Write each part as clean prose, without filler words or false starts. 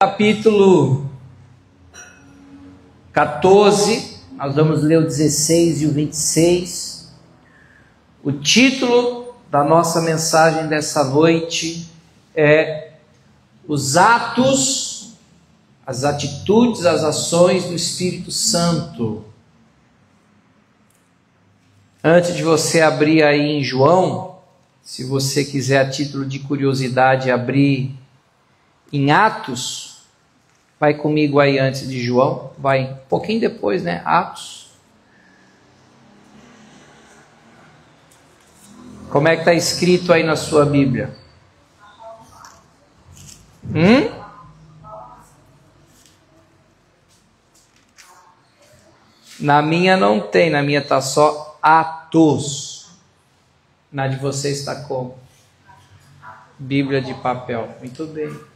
Capítulo 14, nós vamos ler o 16 e o 26. O título da nossa mensagem dessa noite é Os Atos, as Atitudes, as Ações do Espírito Santo. Antes de você abrir aí em João, se você quiser a título de curiosidade abrir em Atos, vai comigo aí antes de João, vai um pouquinho depois, né? Atos. Como é que está escrito aí na sua Bíblia? Na minha não tem, na minha está só Atos. Na de vocês está como? Bíblia de papel. Muito bem.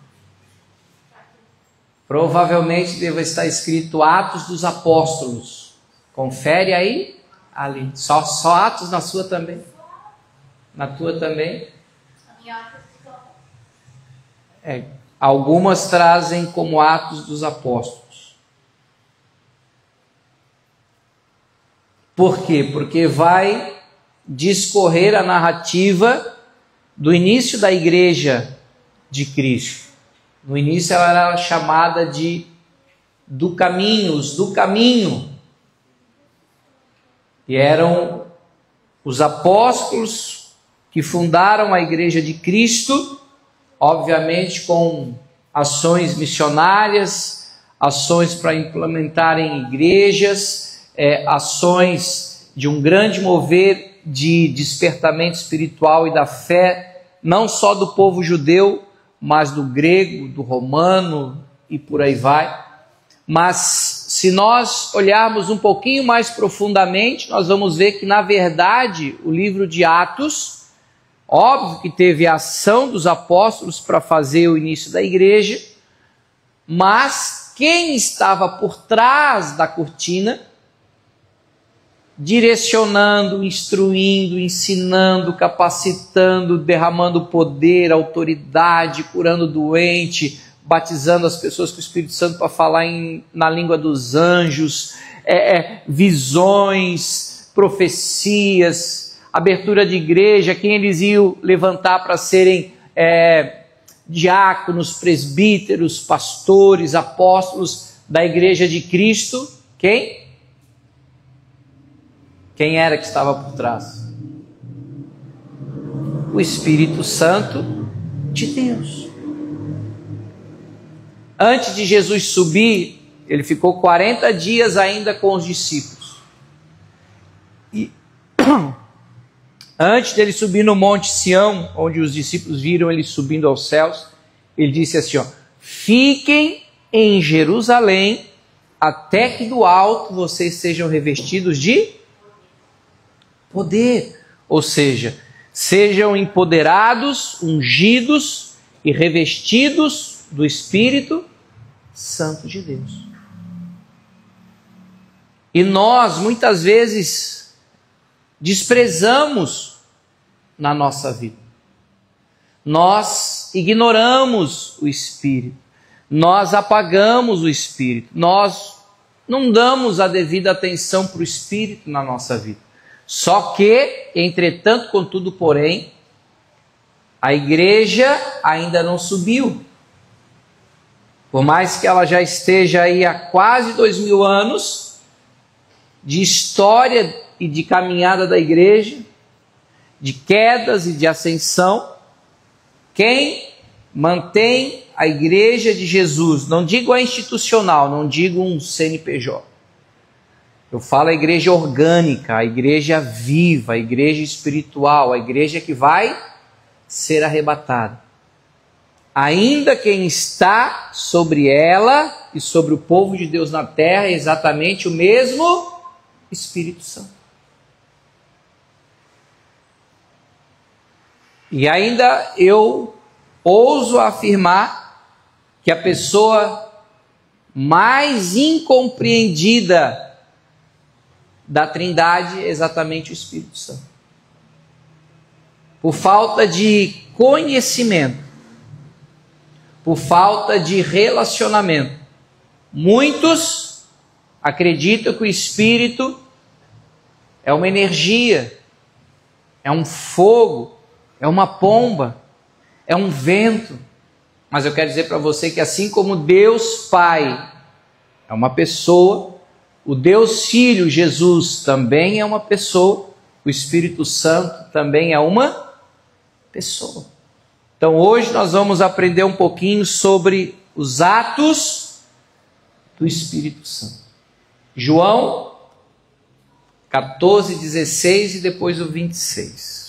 Provavelmente deve estar escrito Atos dos Apóstolos. Confere aí, ali. Só Atos na sua também? Na tua também? Algumas trazem como Atos dos Apóstolos. Por quê? Porque vai discorrer a narrativa do início da igreja de Cristo. No início ela era chamada de do caminho, os do caminho. E eram os apóstolos que fundaram a igreja de Cristo, obviamente com ações missionárias, ações para implementarem igrejas, ações de um grande mover de despertamento espiritual e da fé, não só do povo judeu, mas do grego, do romano e por aí vai. Mas se nós olharmos um pouquinho mais profundamente, nós vamos ver que na verdade o livro de Atos, óbvio que teve a ação dos apóstolos para fazer o início da igreja, mas quem estava por trás da cortina, direcionando, instruindo, ensinando, capacitando, derramando poder, autoridade, curando doente, batizando as pessoas com o Espírito Santo para falar na língua dos anjos, visões, profecias, abertura de igreja, quem eles iam levantar para serem diáconos, presbíteros, pastores, apóstolos da igreja de Cristo. Quem? Quem era que estava por trás? O Espírito Santo de Deus. Antes de Jesus subir, ele ficou 40 dias ainda com os discípulos. E antes dele subir no Monte Sião, onde os discípulos viram ele subindo aos céus, ele disse assim, fiquem em Jerusalém, até que do alto vocês sejam revestidos de poder, ou seja, sejam empoderados, ungidos e revestidos do Espírito Santo de Deus. E nós muitas vezes desprezamos na nossa vida. Nós ignoramos o Espírito. Nós apagamos o Espírito. Nós não damos a devida atenção para o Espírito na nossa vida. Só que, entretanto, contudo, porém, a igreja ainda não subiu. Por mais que ela já esteja aí há quase 2000 anos de história e de caminhada da igreja, de quedas e de ascensão, quem mantém a igreja de Jesus, não digo a institucional, não digo um CNPJ, eu falo a igreja orgânica, a igreja viva, a igreja espiritual, a igreja que vai ser arrebatada. Ainda quem está sobre ela e sobre o povo de Deus na terra é exatamente o mesmo Espírito Santo. E ainda eu ouso afirmar que a pessoa mais incompreendida da Trindade é exatamente o Espírito Santo. Por falta de conhecimento, por falta de relacionamento. Muitos acreditam que o Espírito é uma energia, é um fogo, é uma pomba, é um vento. Mas eu quero dizer para você que assim como Deus Pai é uma pessoa, o Deus Filho Jesus também é uma pessoa, o Espírito Santo também é uma pessoa. Então hoje nós vamos aprender um pouquinho sobre os atos do Espírito Santo. João 14, 16 e depois o 26.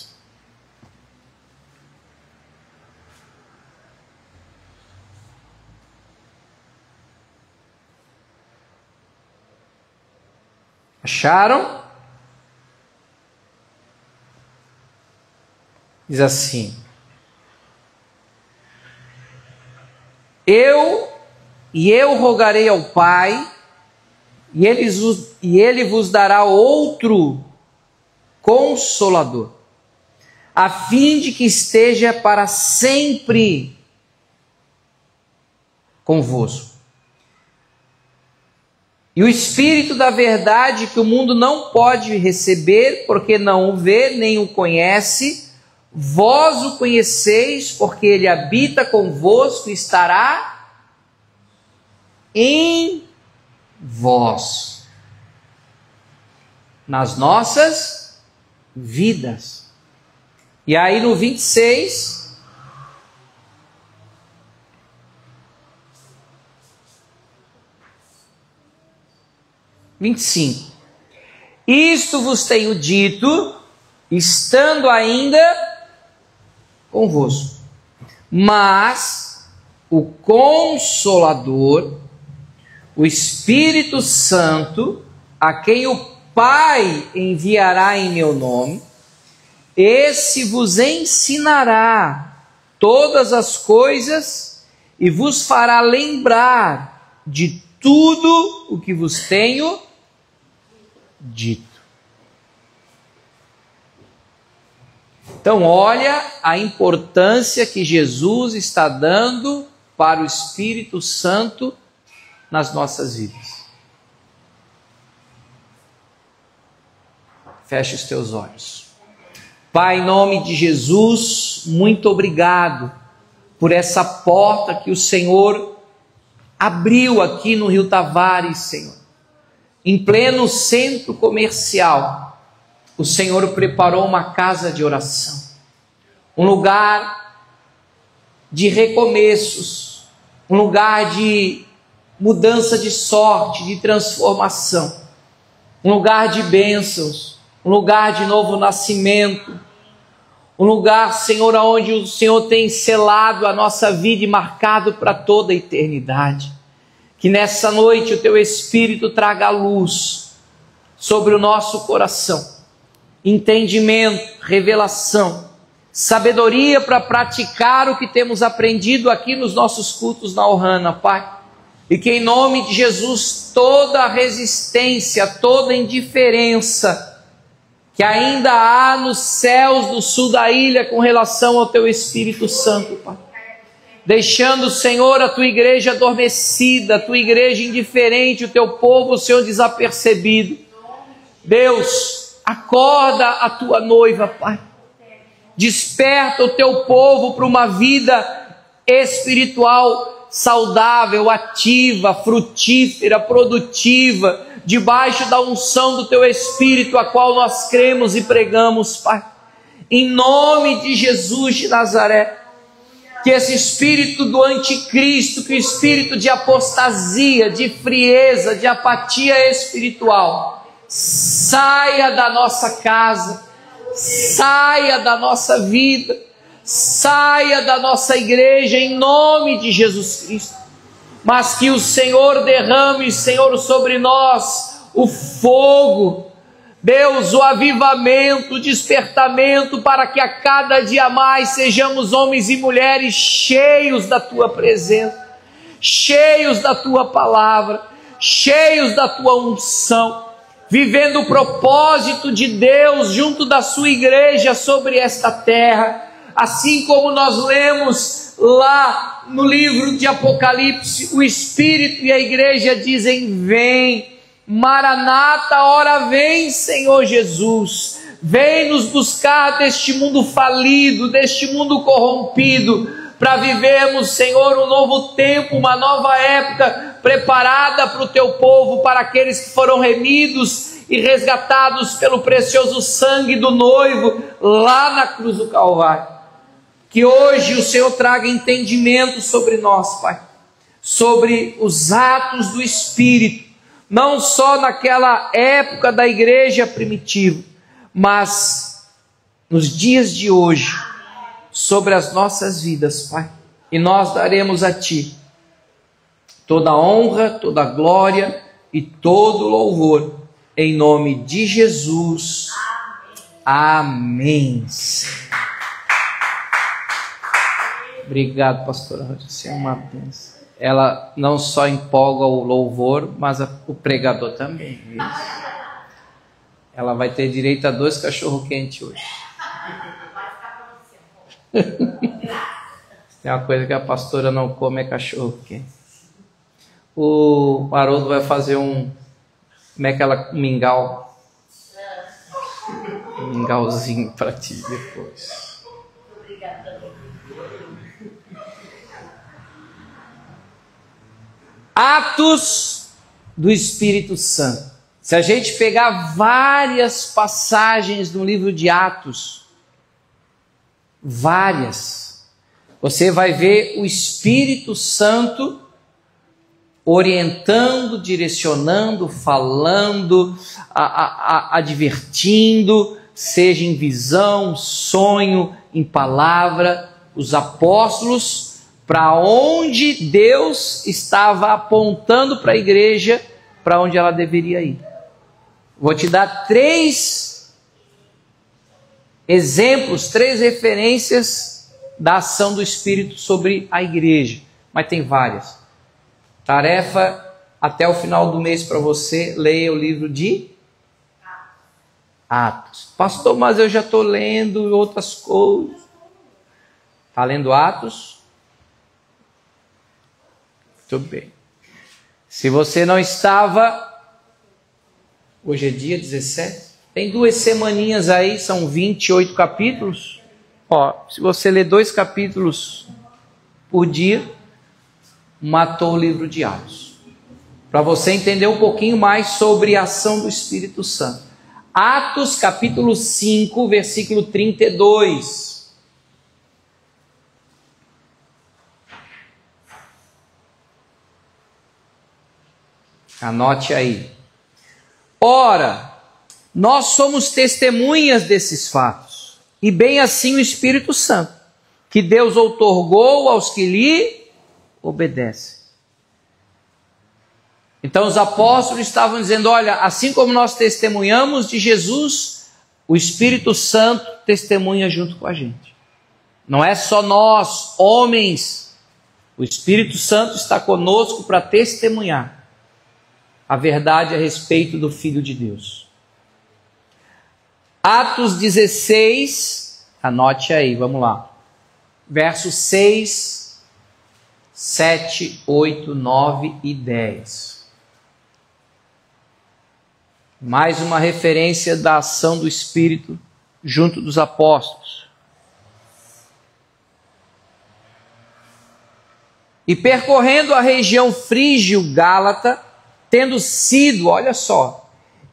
Acharam? Diz assim: Eu rogarei ao Pai, e ele vos dará outro Consolador, a fim de que esteja para sempre convosco. E o Espírito da verdade, que o mundo não pode receber, porque não o vê, nem o conhece, vós o conheceis, porque ele habita convosco e estará em vós, nas nossas vidas. E aí no 26... Isto vos tenho dito, estando ainda convosco. Mas o Consolador, o Espírito Santo, a quem o Pai enviará em meu nome, esse vos ensinará todas as coisas e vos fará lembrar de tudo o que vos tenho dito. Então, olha a importância que Jesus está dando para o Espírito Santo nas nossas vidas. Feche os teus olhos. Pai, em nome de Jesus, muito obrigado por essa porta que o Senhor abriu aqui no Rio Tavares, Senhor. Em pleno centro comercial, o Senhor preparou uma casa de oração, um lugar de recomeços, um lugar de mudança de sorte, de transformação, um lugar de bênçãos, um lugar de novo nascimento, um lugar, Senhor, onde o Senhor tem selado a nossa vida e marcado para toda a eternidade. Que nessa noite o Teu Espírito traga luz sobre o nosso coração, entendimento, revelação, sabedoria para praticar o que temos aprendido aqui nos nossos cultos na Ohana, Pai. E que em nome de Jesus toda resistência, toda indiferença que ainda há nos céus do sul da ilha com relação ao Teu Espírito Santo, Pai, deixando, Senhor, a Tua igreja adormecida, a Tua igreja indiferente, o Teu povo, Senhor, desapercebido. Deus, acorda a Tua noiva, Pai. Desperta o Teu povo para uma vida espiritual saudável, ativa, frutífera, produtiva, debaixo da unção do Teu Espírito, a qual nós cremos e pregamos, Pai. Em nome de Jesus de Nazaré, que esse espírito do anticristo, que o espírito de apostasia, de frieza, de apatia espiritual, saia da nossa casa, saia da nossa vida, saia da nossa igreja, em nome de Jesus Cristo. Mas que o Senhor derrame, Senhor, sobre nós o fogo, Deus, o avivamento, o despertamento, para que a cada dia mais sejamos homens e mulheres cheios da Tua presença, cheios da Tua palavra, cheios da Tua unção, vivendo o propósito de Deus junto da Sua igreja sobre esta terra, assim como nós lemos lá no livro de Apocalipse, o Espírito e a igreja dizem: vem, Maranata, ora vem, Senhor Jesus, vem nos buscar deste mundo falido, deste mundo corrompido, para vivermos, Senhor, um novo tempo, uma nova época, preparada para o teu povo, para aqueles que foram remidos e resgatados pelo precioso sangue do noivo, lá na cruz do Calvário. Que hoje o Senhor traga entendimento sobre nós, Pai, sobre os atos do Espírito, não só naquela época da igreja primitiva, mas nos dias de hoje, sobre as nossas vidas, Pai. E nós daremos a Ti toda a honra, toda a glória e todo o louvor, em nome de Jesus. Amém. Obrigado, pastora. Você é uma bênção. Ela não só empolga o louvor, mas o pregador também. Isso. Ela vai ter direito a 2 cachorro-quentes hoje. Tem uma coisa que a pastora não come, é cachorro-quente. O Haroldo vai fazer como é que ela, mingau. Um mingauzinho para ti depois. Atos do Espírito Santo. Se a gente pegar várias passagens no livro de Atos, você vai ver o Espírito Santo orientando, direcionando, falando, advertindo, seja em visão, sonho, em palavra, os apóstolos, para onde Deus estava apontando para a igreja, para onde ela deveria ir. Vou te dar 3 exemplos, 3 referências da ação do Espírito sobre a igreja, mas tem várias. Tarefa até o final do mês para você, leia o livro de Atos. Pastor, mas eu já estou lendo outras coisas. Está lendo Atos? Muito bem. Se você não estava, hoje é dia 17, tem 2 semaninhas aí, são 28 capítulos. Se você ler 2 capítulos por dia, matou o livro de Atos. Para você entender um pouquinho mais sobre a ação do Espírito Santo. Atos capítulo 5, versículo 32. Anote aí. Ora, nós somos testemunhas desses fatos, e bem assim o Espírito Santo, que Deus outorgou aos que lhe obedecem. Então os apóstolos estavam dizendo: olha, assim como nós testemunhamos de Jesus, o Espírito Santo testemunha junto com a gente. Não é só nós, homens, o Espírito Santo está conosco para testemunhar a verdade a respeito do Filho de Deus. Atos 16, anote aí, vamos lá. Versos 6, 7, 8, 9 e 10. Mais uma referência da ação do Espírito junto dos apóstolos. E percorrendo a região frígio-gálata, tendo sido, olha só,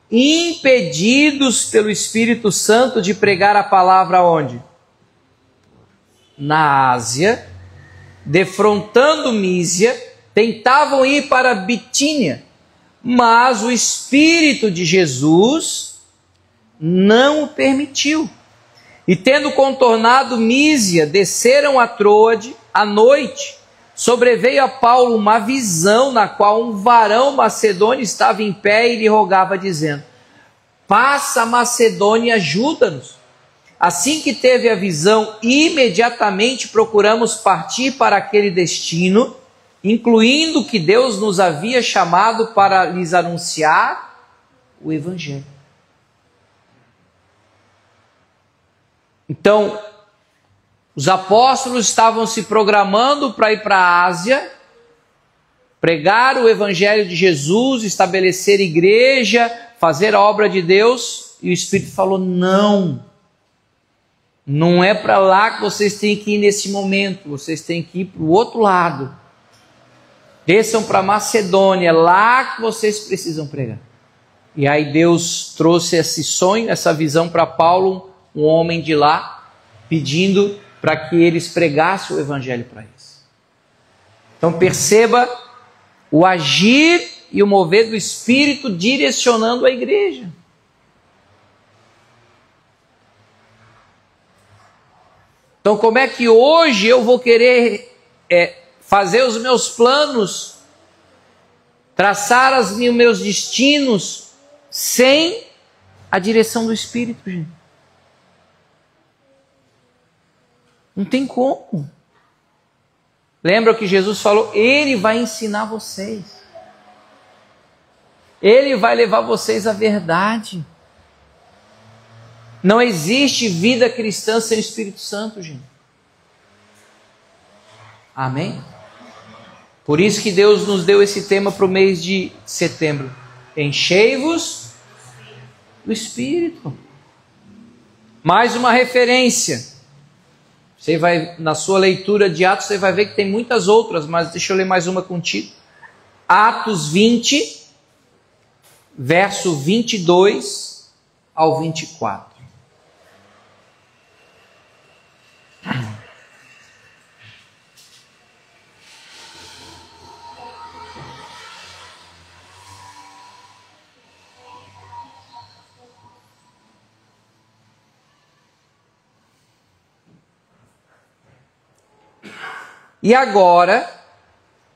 impedidos pelo Espírito Santo de pregar a palavra onde? Na Ásia, defrontando Mísia, tentavam ir para Bitínia, mas o Espírito de Jesus não o permitiu. E tendo contornado Mísia, desceram a Troade à noite. Sobreveio a Paulo uma visão na qual um varão macedônio estava em pé e lhe rogava, dizendo: passa a Macedônia e ajuda-nos. Assim que teve a visão, imediatamente procuramos partir para aquele destino, incluindo que Deus nos havia chamado para lhes anunciar o Evangelho. Então, Os apóstolos estavam se programando para ir para a Ásia, pregar o evangelho de Jesus, estabelecer igreja, fazer a obra de Deus, e o Espírito falou: não, não é para lá que vocês têm que ir nesse momento, vocês têm que ir para o outro lado. Desçam para Macedônia, lá que vocês precisam pregar. E aí Deus trouxe esse sonho, essa visão para Paulo, um homem de lá, pedindo para que eles pregassem o evangelho para eles. Então perceba o agir e o mover do Espírito direcionando a igreja. Então como é que hoje eu vou querer fazer os meus planos, traçar os meus destinos, sem a direção do Espírito, gente? Não tem como. Lembra o que Jesus falou? Ele vai ensinar vocês. Ele vai levar vocês à verdade. Não existe vida cristã sem o Espírito Santo, gente. Amém? Por isso que Deus nos deu esse tema para o mês de setembro. Enchei-vos do Espírito. Mais uma referência. Você vai, na sua leitura de Atos, você vai ver que tem muitas outras, mas deixa eu ler mais uma contigo. Atos 20, verso 22 ao 24. E agora,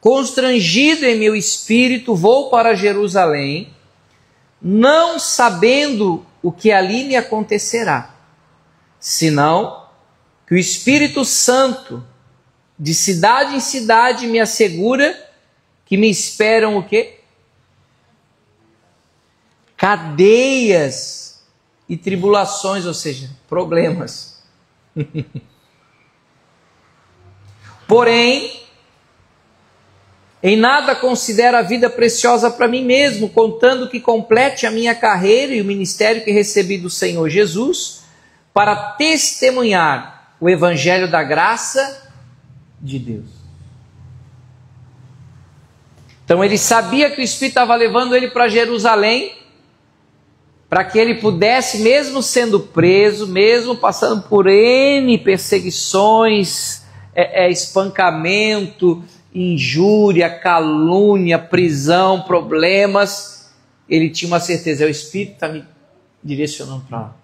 constrangido em meu espírito, vou para Jerusalém, não sabendo o que ali me acontecerá, senão que o Espírito Santo, de cidade em cidade, me assegura que me esperam o quê? Cadeias e tribulações, ou seja, problemas. Porém, em nada considero a vida preciosa para mim mesmo, contando que complete a minha carreira e o ministério que recebi do Senhor Jesus, para testemunhar o evangelho da graça de Deus. Então ele sabia que o Espírito estava levando ele para Jerusalém, para que ele pudesse, mesmo sendo preso, mesmo passando por N perseguições, espancamento, injúria, calúnia, prisão, problemas, ele tinha uma certeza: o Espírito está me direcionando para lá.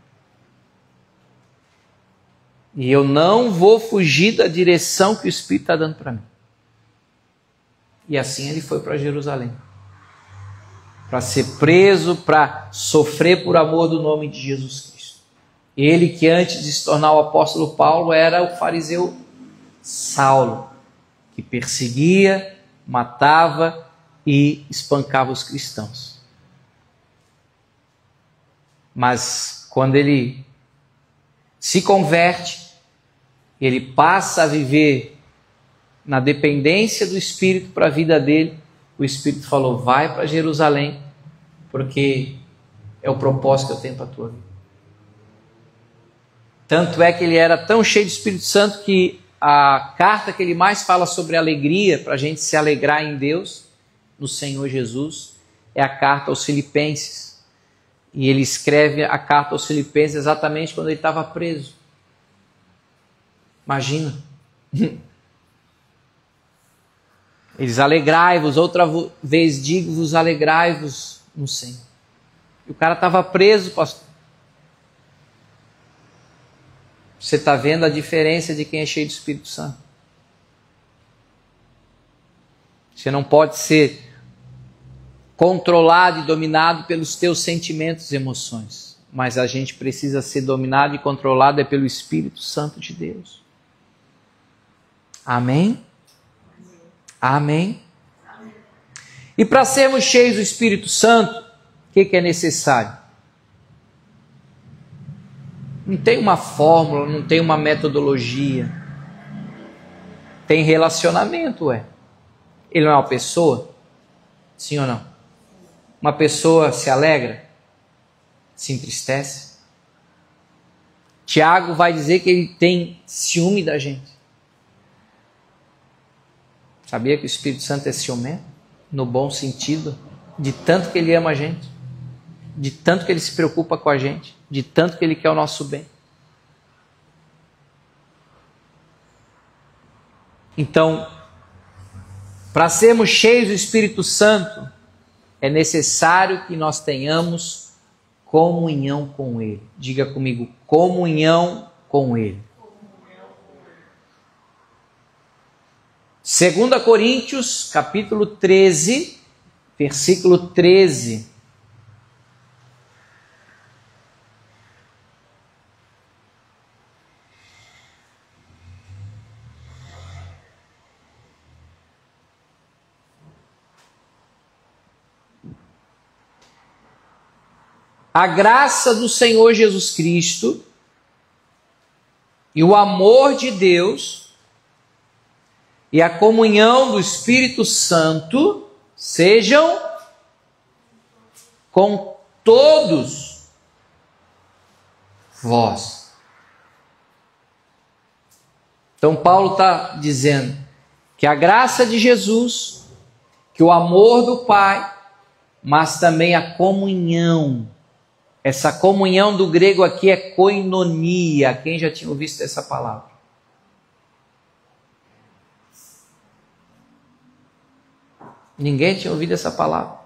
E eu não vou fugir da direção que o Espírito está dando para mim. E assim ele foi para Jerusalém, para ser preso, para sofrer por amor do nome de Jesus Cristo. Ele que antes de se tornar o apóstolo Paulo era o fariseu Saulo, que perseguia, matava e espancava os cristãos. Mas quando ele se converte, ele passa a viver na dependência do Espírito para a vida dele. O Espírito falou: vai para Jerusalém, porque é o propósito que eu tenho para a tua vida. Tanto é que ele era tão cheio do Espírito Santo que a carta que ele mais fala sobre alegria, para a gente se alegrar em Deus, no Senhor Jesus, é a carta aos Filipenses. E ele escreve a carta aos Filipenses exatamente quando ele estava preso. Imagina. Eles: alegrai-vos, outra vez digo-vos, alegrai-vos no Senhor. E o cara estava preso, pastor. Você está vendo a diferença de quem é cheio do Espírito Santo? Você não pode ser controlado e dominado pelos teus sentimentos e emoções, mas a gente precisa ser dominado e controlado pelo Espírito Santo de Deus. Amém? Amém? E para sermos cheios do Espírito Santo, o que é necessário? Não tem uma fórmula, não tem uma metodologia. tem relacionamento, ué. Ele não é uma pessoa? Sim ou não? Uma pessoa se alegra? Se entristece? Tiago vai dizer que ele tem ciúme da gente. Sabia que o Espírito Santo é ciumento? No bom sentido, de tanto que ele ama a gente, de tanto que ele se preocupa com a gente, de tanto que ele quer o nosso bem. Então, para sermos cheios do Espírito Santo, é necessário que nós tenhamos comunhão com Ele. Diga comigo, comunhão com Ele. 2 Coríntios, capítulo 13, versículo 13. A graça do Senhor Jesus Cristo e o amor de Deus e a comunhão do Espírito Santo sejam com todos vós. Então Paulo está dizendo que a graça de Jesus, que o amor do Pai, mas também a comunhão. Essa comunhão do grego aqui é koinonia. Quem já tinha visto essa palavra? Ninguém tinha ouvido essa palavra.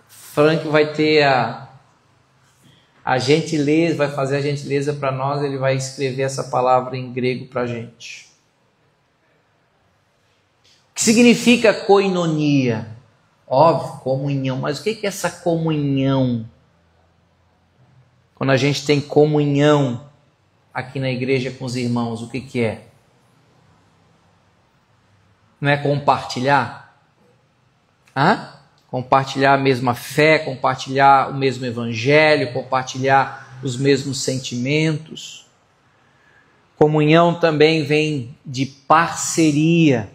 Frank vai ter a gentileza, vai fazer a gentileza para nós, ele vai escrever essa palavra em grego para a gente. O que significa koinonia? Óbvio, comunhão. Mas o que é essa comunhão? Quando a gente tem comunhão aqui na igreja com os irmãos, o que é? Não é compartilhar? Compartilhar a mesma fé, compartilhar o mesmo evangelho, compartilhar os mesmos sentimentos. Comunhão também vem de parceria.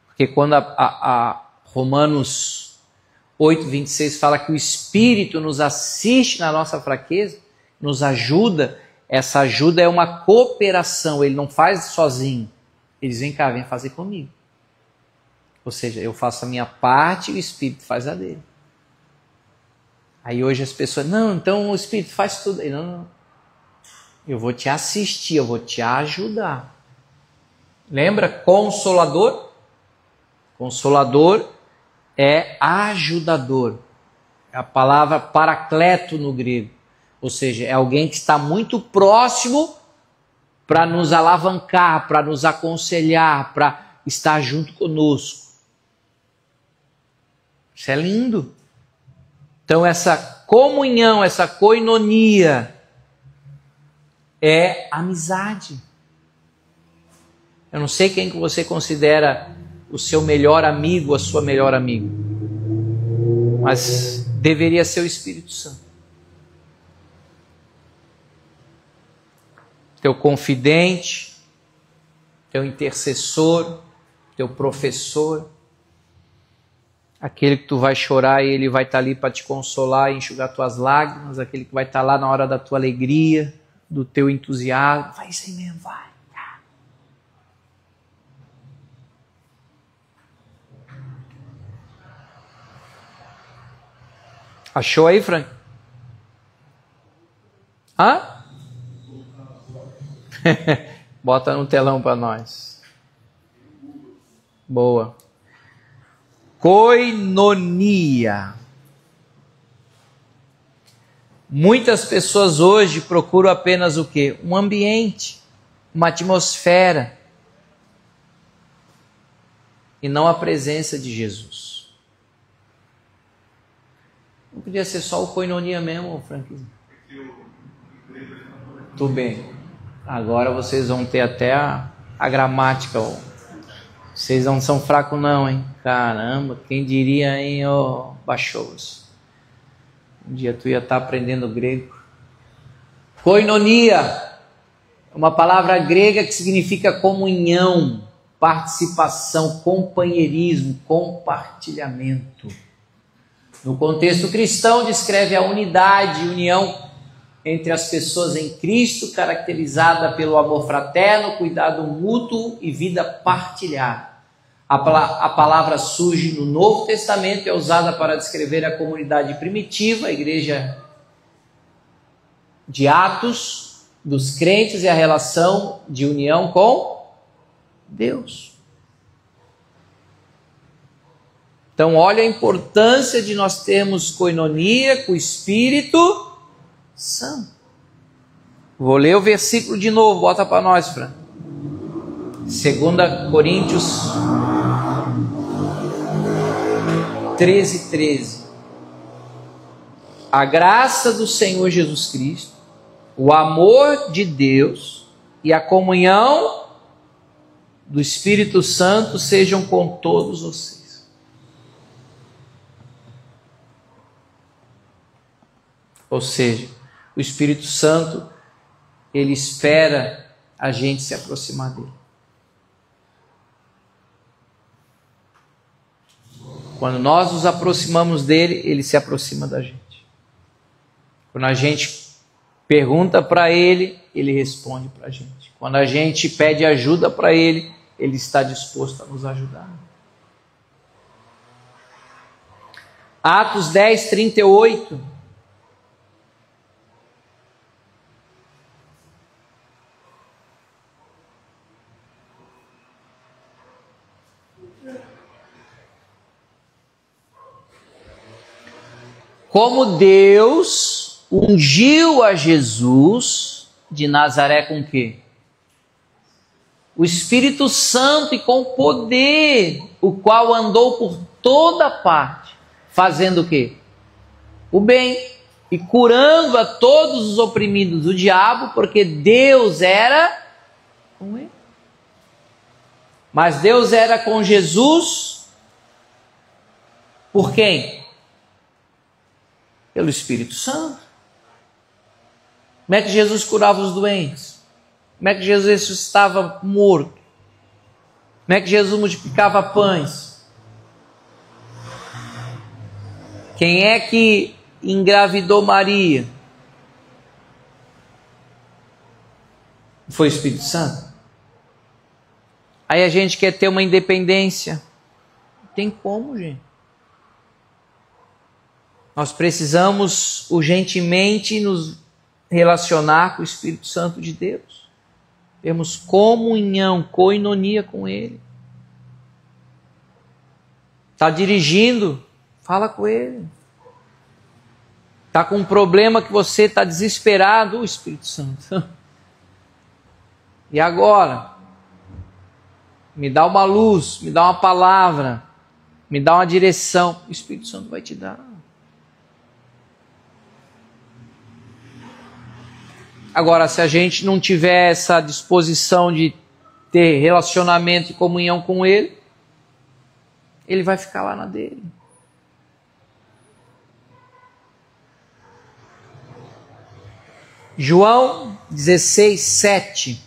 Porque quando a Romanos 8:26 fala que o Espírito nos assiste na nossa fraqueza, nos ajuda, essa ajuda é uma cooperação, ele não faz sozinho. Eles vem cá, vem fazer comigo. Ou seja, eu faço a minha parte e o Espírito faz a dele. Aí hoje as pessoas, não, então o Espírito faz tudo. Não. Eu vou te assistir, eu vou te ajudar. Lembra? Consolador? Consolador é ajudador. É a palavra paracleto no grego. Ou seja, é alguém que está muito próximo para nos alavancar, para nos aconselhar, para estar junto conosco. Isso é lindo. Então essa comunhão, essa koinonia é amizade. Eu não sei quem que você considera o seu melhor amigo, a sua melhor amiga, mas deveria ser o Espírito Santo. Teu confidente, teu intercessor, teu professor, aquele que tu vai chorar e ele vai estar ali para te consolar e enxugar tuas lágrimas, aquele que vai estar lá na hora da tua alegria, do teu entusiasmo. Vai isso aí mesmo, vai. Achou aí, Frank? Bota no telão para nós. Boa. Koinonia. Muitas pessoas hoje procuram apenas o quê? Um ambiente, uma atmosfera, e não a presença de Jesus. Não podia ser só o koinonia mesmo, Frank? Tudo bem. Agora vocês vão ter até a gramática. Ó. Vocês não são fracos não, hein? Caramba, quem diria, hein, ó, baixos. Um dia tu ia estar aprendendo grego. Koinonia. uma palavra grega que significa comunhão, participação, companheirismo, compartilhamento. No contexto cristão, descreve a unidade e união entre as pessoas em Cristo, caracterizada pelo amor fraterno, cuidado mútuo e vida partilhada. A palavra surge no Novo Testamento e é usada para descrever a comunidade primitiva, a igreja de Atos, dos crentes e a relação de união com Deus. Então, olha a importância de nós termos koinonia com o Espírito Santo. Vou ler o versículo de novo, bota para nós, Fran. 2 Coríntios 13:13. A graça do Senhor Jesus Cristo, o amor de Deus e a comunhão do Espírito Santo sejam com todos vocês. Ou seja, o Espírito Santo, ele espera a gente se aproximar dele. Quando nós nos aproximamos dele, ele se aproxima da gente. Quando a gente pergunta para ele, ele responde para a gente. Quando a gente pede ajuda para ele, ele está disposto a nos ajudar. Atos 10:38. Como Deus ungiu a Jesus de Nazaré com o quê? O Espírito Santo e com poder, o qual andou por toda parte, fazendo o quê? O bem, e curando a todos os oprimidos do diabo, porque Deus era com ele. Mas Deus era com Jesus por quem? Pelo Espírito Santo. Como é que Jesus curava os doentes? Como é que Jesus estava morto? Como é que Jesus multiplicava pães? Quem é que engravidou Maria? Foi o Espírito Santo. Aí a gente quer ter uma independência. Não tem como, gente. Nós precisamos urgentemente nos relacionar com o Espírito Santo de Deus. Temos comunhão, koinonia com Ele. Está dirigindo? Fala com Ele. Está com um problema que você está desesperado? O Espírito Santo. E agora? Me dá uma luz, me dá uma palavra, me dá uma direção. O Espírito Santo vai te dar. Agora, se a gente não tiver essa disposição de ter relacionamento e comunhão com Ele, Ele vai ficar lá na dele. João 16:7.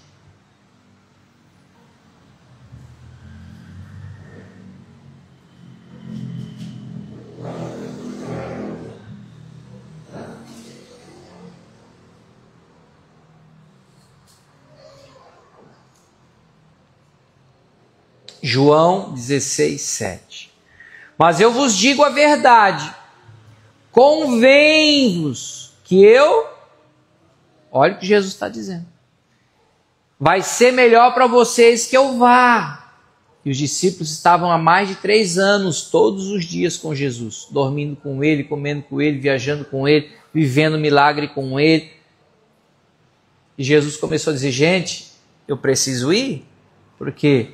João 16:7. Mas eu vos digo a verdade, convém-vos que eu, olha o que Jesus está dizendo, vai ser melhor para vocês que eu vá. E os discípulos estavam há mais de 3 anos, todos os dias com Jesus, dormindo com Ele, comendo com Ele, viajando com Ele, vivendo milagre com Ele. E Jesus começou a dizer, gente, eu preciso ir, porque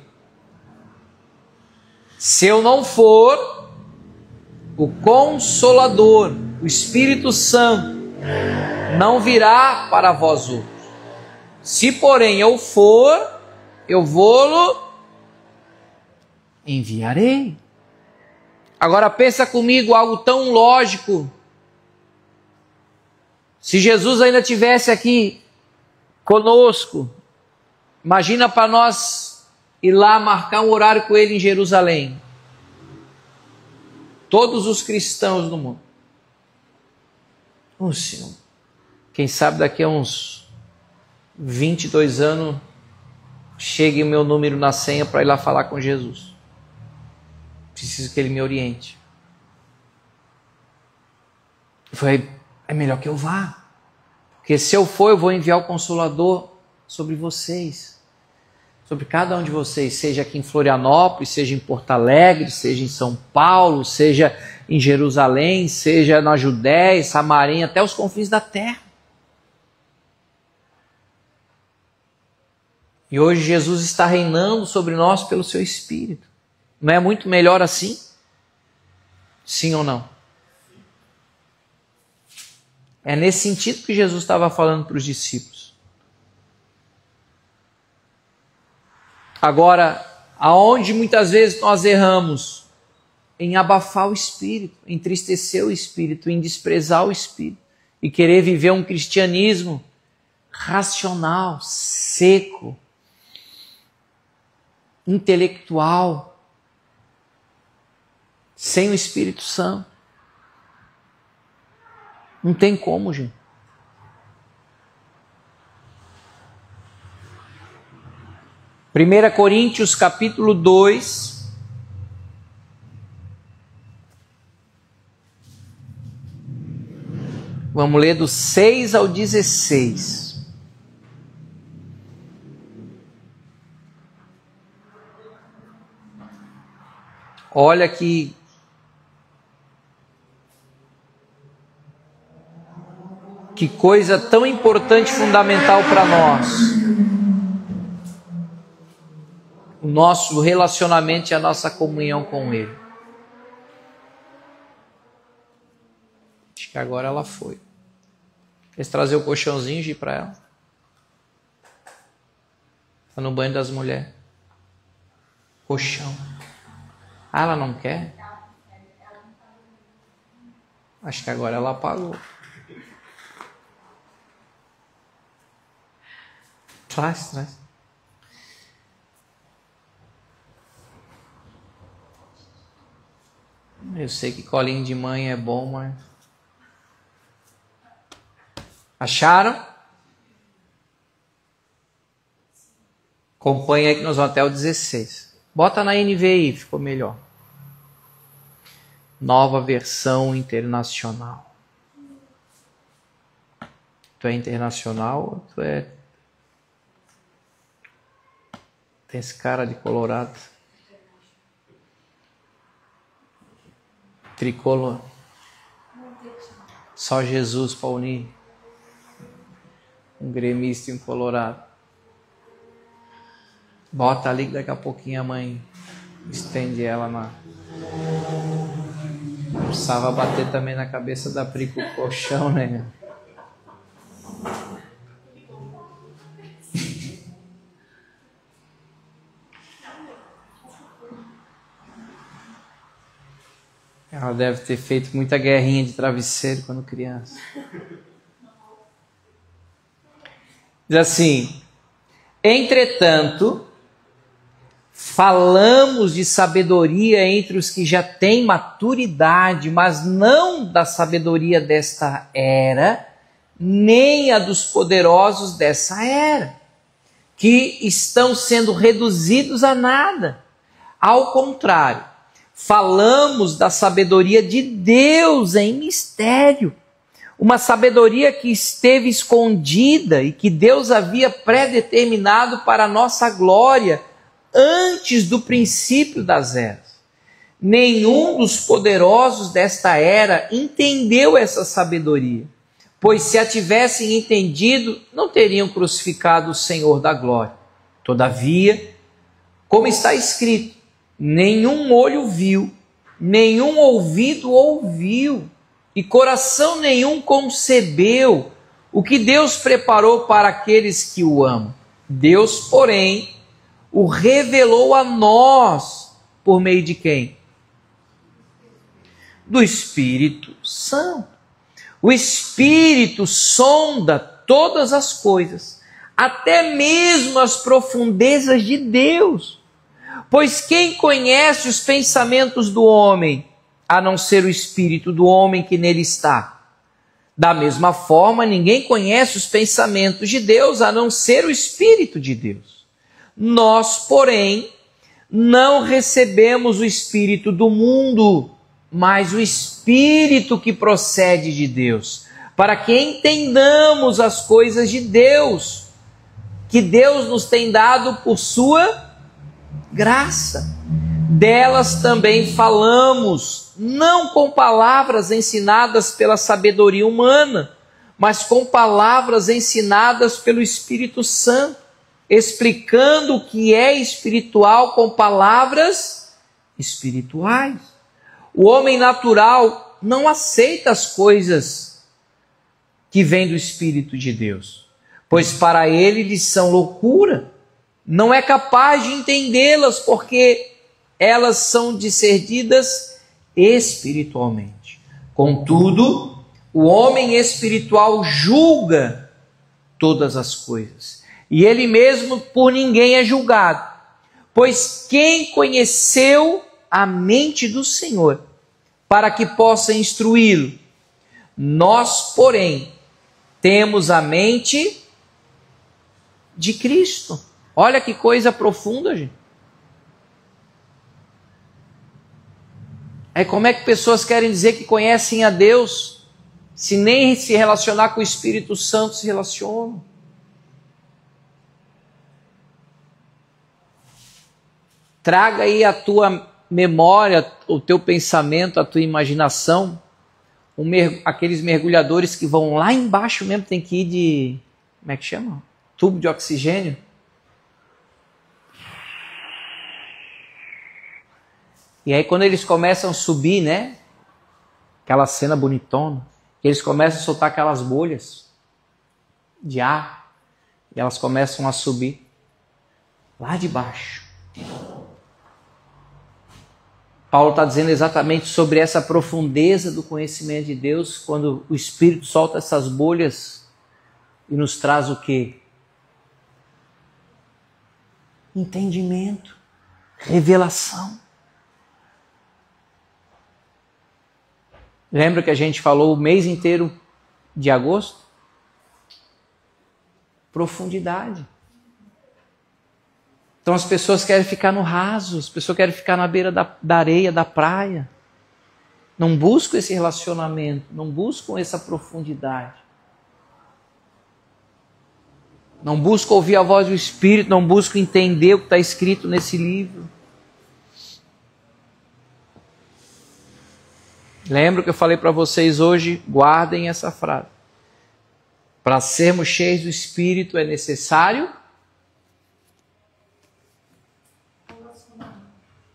se eu não for, o Consolador, o Espírito Santo, não virá para vós outros. Se porém eu for, eu vou-lo enviarei. Agora pensa comigo algo tão lógico. Se Jesus ainda estivesse aqui conosco, Imagina para nós ir lá marcar um horário com ele em Jerusalém. Todos os cristãos do mundo. Senhor, quem sabe daqui a uns 22 anos chegue o meu número na senha para ir lá falar com Jesus. Preciso que ele me oriente. Eu falei, é melhor que eu vá. Porque se eu for, eu vou enviar o Consolador sobre vocês. Sobre cada um de vocês. Seja aqui em Florianópolis, seja em Porto Alegre, seja em São Paulo, seja em Jerusalém, seja na Judéia, Samaria, até os confins da terra. E hoje Jesus está reinando sobre nós pelo seu Espírito. Não é muito melhor assim? Sim ou não? É nesse sentido que Jesus estava falando para os discípulos. Agora, aonde muitas vezes nós erramos? Em abafar o Espírito, entristecer o Espírito, em desprezar o Espírito e querer viver um cristianismo racional, seco, intelectual, sem o Espírito Santo. Não tem como, gente. Primeira Coríntios capítulo 2. Vamos ler do 6 ao 16. Olha que coisa tão importante e fundamental para nós. O nosso relacionamento e a nossa comunhão com Ele. Acho que agora ela foi. Quer trazer o colchãozinho, Gi, para ela? Está no banho das mulheres. Colchão. Ah, ela não quer? Acho que agora ela apagou. Traz. Eu sei que colinho de mãe é bom, mas... Acharam? Acompanha aí que nós vamos até o 16. Bota na NVI, ficou melhor. Nova versão internacional. Tu é internacional ou tu é... Tem esse cara de colorado. Tricolor. Só Jesus para unir. Um gremista e um colorado. Bota ali que daqui a pouquinho a mãe estende ela na... Precisava bater também na cabeça da Pri com o colchão, né? Ela deve ter feito muita guerrinha de travesseiro quando criança. Diz assim: entretanto, falamos de sabedoria entre os que já têm maturidade, mas não da sabedoria desta era, nem a dos poderosos dessa era, que estão sendo reduzidos a nada. Ao contrário, falamos da sabedoria de Deus em mistério, uma sabedoria que esteve escondida e que Deus havia predeterminado para a nossa glória antes do princípio das eras. Nenhum dos poderosos desta era entendeu essa sabedoria, pois se a tivessem entendido, não teriam crucificado o Senhor da glória. Todavia, como está escrito, nenhum olho viu, nenhum ouvido ouviu, e coração nenhum concebeu o que Deus preparou para aqueles que o amam. Deus, porém, o revelou a nós por meio de quem? Do Espírito Santo. O Espírito sonda todas as coisas, até mesmo as profundezas de Deus. Pois quem conhece os pensamentos do homem, a não ser o espírito do homem que nele está? Da mesma forma, ninguém conhece os pensamentos de Deus, a não ser o Espírito de Deus. Nós, porém, não recebemos o Espírito do mundo, mas o Espírito que procede de Deus, para que entendamos as coisas de Deus, que Deus nos tem dado por sua graça. Delas também falamos, não com palavras ensinadas pela sabedoria humana, mas com palavras ensinadas pelo Espírito Santo, explicando o que é espiritual com palavras espirituais. O homem natural não aceita as coisas que vêm do Espírito de Deus, pois para ele lhes são loucura, não é capaz de entendê-las, porque elas são discernidas espiritualmente. Contudo, o homem espiritual julga todas as coisas, e ele mesmo por ninguém é julgado. Pois quem conheceu a mente do Senhor, para que possa instruí-lo? Nós, porém, temos a mente de Cristo. Olha que coisa profunda, gente. Como é que pessoas querem dizer que conhecem a Deus, se nem se relacionar com o Espírito Santo se relacionam? Traga aí a tua memória, o teu pensamento, a tua imaginação, aqueles mergulhadores que vão lá embaixo mesmo, tem que ir de, como é que chama? Tubo de oxigênio. E aí quando eles começam a subir, né? Aquela cena bonitona, eles começam a soltar aquelas bolhas de ar, e elas começam a subir lá de baixo. Paulo está dizendo exatamente sobre essa profundeza do conhecimento de Deus, quando o Espírito solta essas bolhas e nos traz o quê? Entendimento, revelação. Lembra que a gente falou o mês inteiro de agosto? Profundidade. Então as pessoas querem ficar no raso, as pessoas querem ficar na beira da areia, da praia. Não buscam esse relacionamento, não buscam essa profundidade. Não buscam ouvir a voz do Espírito, não buscam entender o que está escrito nesse livro. Lembra que eu falei para vocês hoje? Guardem essa frase. Para sermos cheios do Espírito é necessário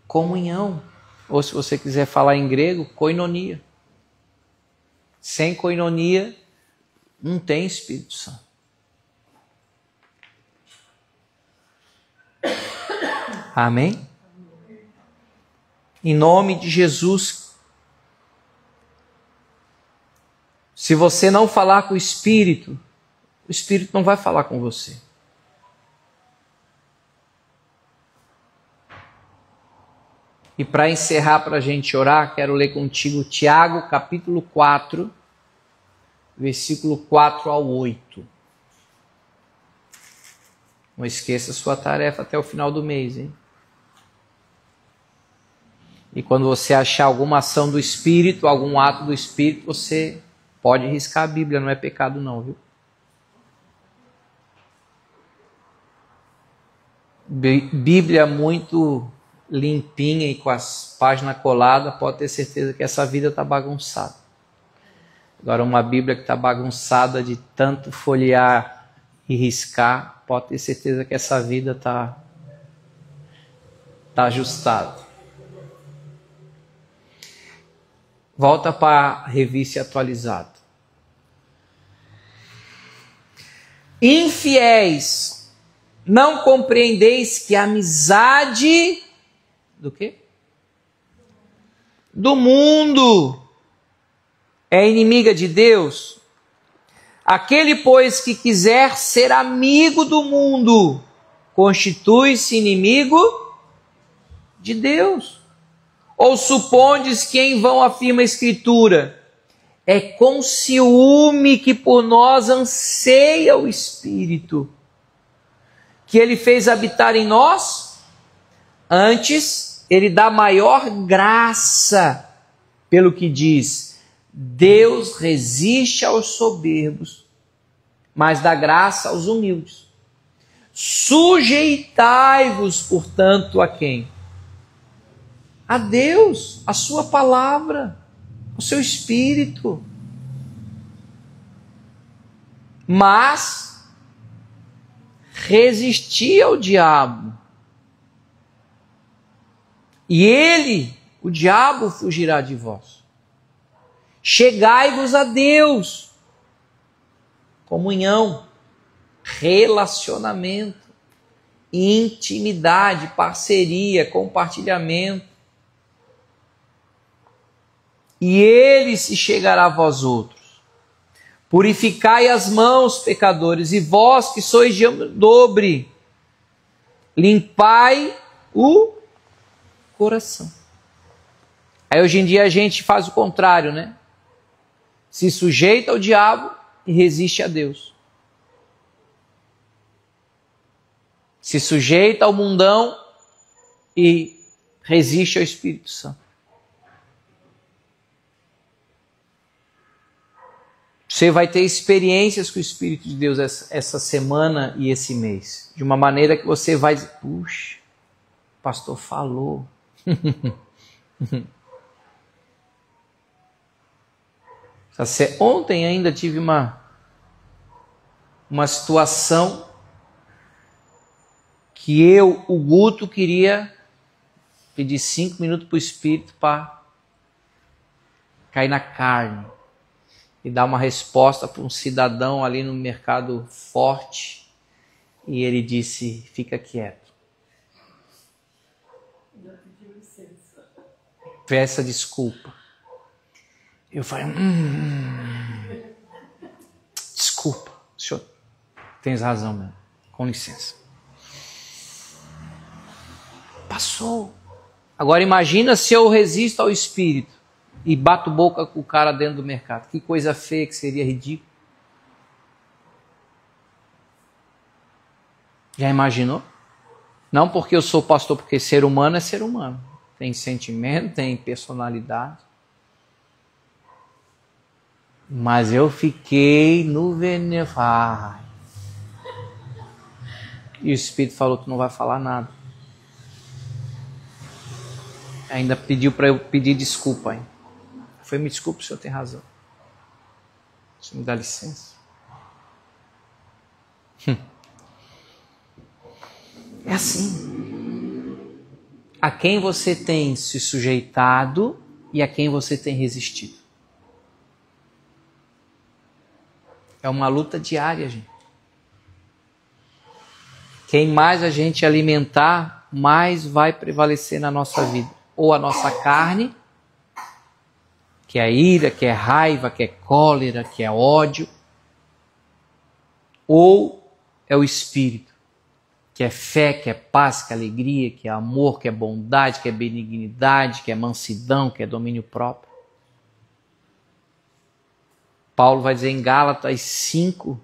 comunhão. Ou se você quiser falar em grego, koinonia. Sem koinonia, não tem Espírito Santo. Amém? Em nome de Jesus. Se você não falar com o Espírito não vai falar com você. E para encerrar, para a gente orar, quero ler contigo Tiago, capítulo 4, versículo 4 ao 8. Não esqueça a sua tarefa até o final do mês, hein? E quando você achar alguma ação do Espírito, algum ato do Espírito, você pode riscar a Bíblia, não é pecado não, viu? Bíblia muito limpinha e com as páginas coladas, pode ter certeza que essa vida está bagunçada. Agora uma Bíblia que está bagunçada de tanto folhear e riscar, pode ter certeza que essa vida está ajustada. Volta para a revista atualizada. Infiéis, não compreendeis que a amizade do quê? Do mundo é inimiga de Deus. Aquele, pois, que quiser ser amigo do mundo, constitui-se inimigo de Deus. Ou supondes que em vão afirma a Escritura, é com ciúme que por nós anseia o Espírito, que ele fez habitar em nós? Antes, ele dá maior graça, pelo que diz, Deus resiste aos soberbos, mas dá graça aos humildes. Sujeitai-vos, portanto, a quem? A Deus, a sua palavra, o seu Espírito. Mas resisti ao diabo, e ele, o diabo, fugirá de vós. Chegai-vos a Deus. Comunhão, relacionamento, intimidade, parceria, compartilhamento. E ele se chegará a vós outros. Purificai as mãos, pecadores, e vós que sois de dobre, limpai o coração. Aí hoje em dia a gente faz o contrário, né? Se sujeita ao diabo e resiste a Deus. Se sujeita ao mundão e resiste ao Espírito Santo. Você vai ter experiências com o Espírito de Deus essa semana e esse mês. De uma maneira que você vai dizer, puxa, o pastor falou. Ontem ainda tive uma situação que o Guto, queria pedir 5 minutos para o Espírito para cair na carne e dar uma resposta para um cidadão ali no mercado forte. E ele disse, fica quieto. Peça desculpa. Eu falei, desculpa, senhor, tens razão mesmo, com licença. Passou. Agora imagina se eu resisto ao Espírito e bato boca com o cara dentro do mercado. Que coisa feia, que seria ridículo. Já imaginou? Não porque eu sou pastor, porque ser humano é ser humano. Tem sentimento, tem personalidade. Mas eu fiquei no veneno. E o Espírito falou, tu não vai falar nada. Ainda pediu para eu pedir desculpa. Hein? Foi, me desculpe, o senhor tem razão. Você me dá licença. É assim. A quem você tem se sujeitado e a quem você tem resistido. É uma luta diária, gente. Quem mais a gente alimentar, mais vai prevalecer na nossa vida. Ou a nossa carne, que é ira, que é raiva, que é cólera, que é ódio. Ou é o Espírito, que é fé, que é paz, que é alegria, que é amor, que é bondade, que é benignidade, que é mansidão, que é domínio próprio. Paulo vai dizer em Gálatas 5,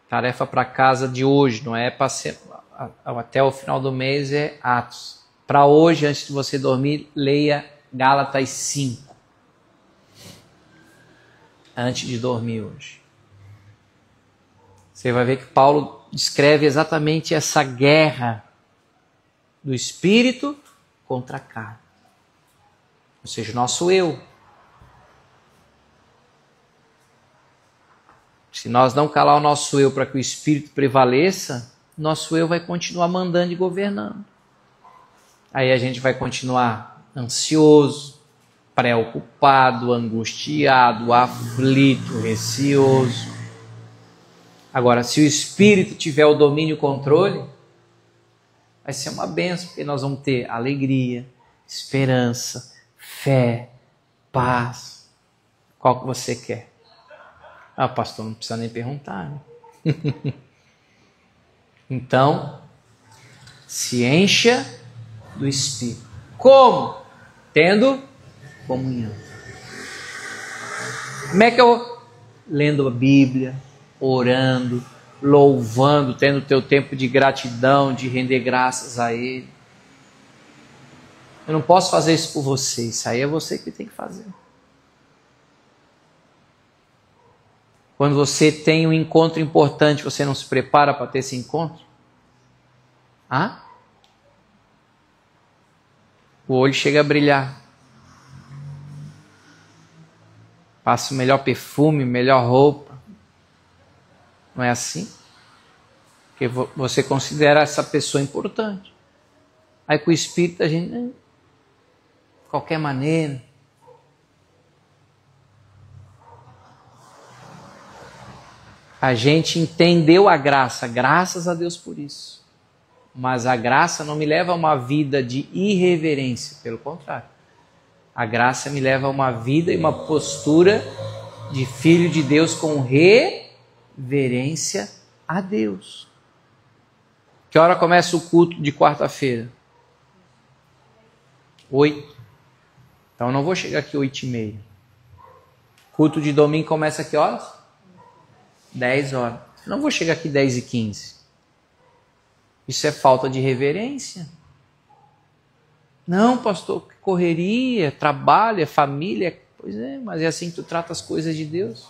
tarefa para casa de hoje, não é para ser até o final do mês, é Atos. Para hoje, antes de você dormir, leia Gálatas 5. Antes de dormir hoje. Você vai ver que Paulo descreve exatamente essa guerra do Espírito contra a carne. Ou seja, o nosso eu. Se nós não calar o nosso eu para que o Espírito prevaleça, nosso eu vai continuar mandando e governando. Aí a gente vai continuar ansioso, preocupado, angustiado, aflito, receoso. Agora, se o Espírito tiver o domínio e o controle, vai ser uma bênção, porque nós vamos ter alegria, esperança, fé, paz. Qual que você quer? Ah, pastor, não precisa nem perguntar, né? Então, se encha do Espírito. Como? Tendo comunhão. Como é que eu... Lendo a Bíblia, orando, louvando, tendo o teu tempo de gratidão, de render graças a Ele. Eu não posso fazer isso por você, isso aí é você que tem que fazer. Quando você tem um encontro importante, você não se prepara para ter esse encontro? O olho chega a brilhar. Passa o melhor perfume, melhor roupa. Não é assim? Porque você considera essa pessoa importante. Aí com o Espírito a gente... de qualquer maneira. A gente entendeu a graça, graças a Deus por isso. Mas a graça não me leva a uma vida de irreverência, pelo contrário. A graça me leva a uma vida e uma postura de filho de Deus com reverência a Deus. Que hora começa o culto de quarta-feira? 8. Então eu não vou chegar aqui 8h30. Culto de domingo começa a que horas? 10 horas. Eu não vou chegar aqui 10h15. Isso é falta de reverência. Não, pastor, correria, trabalho, família. Pois é, mas é assim que tu trata as coisas de Deus.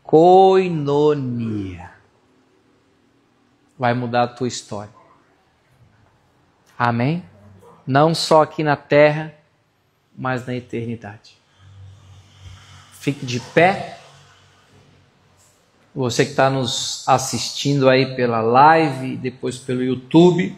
Koinonia. Vai mudar a tua história. Amém? Não só aqui na terra, mas na eternidade. Fique de pé. Você que está nos assistindo aí pela live e depois pelo YouTube,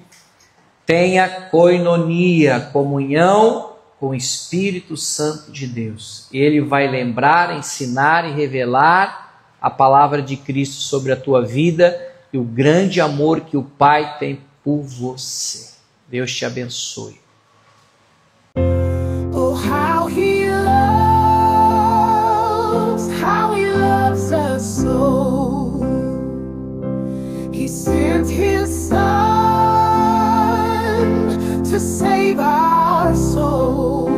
tenha koinonia, comunhão com o Espírito Santo de Deus. Ele vai lembrar, ensinar e revelar a palavra de Cristo sobre a tua vida e o grande amor que o Pai tem por você. Deus te abençoe. Oh, how he loves us so. He sent his son to save our soul.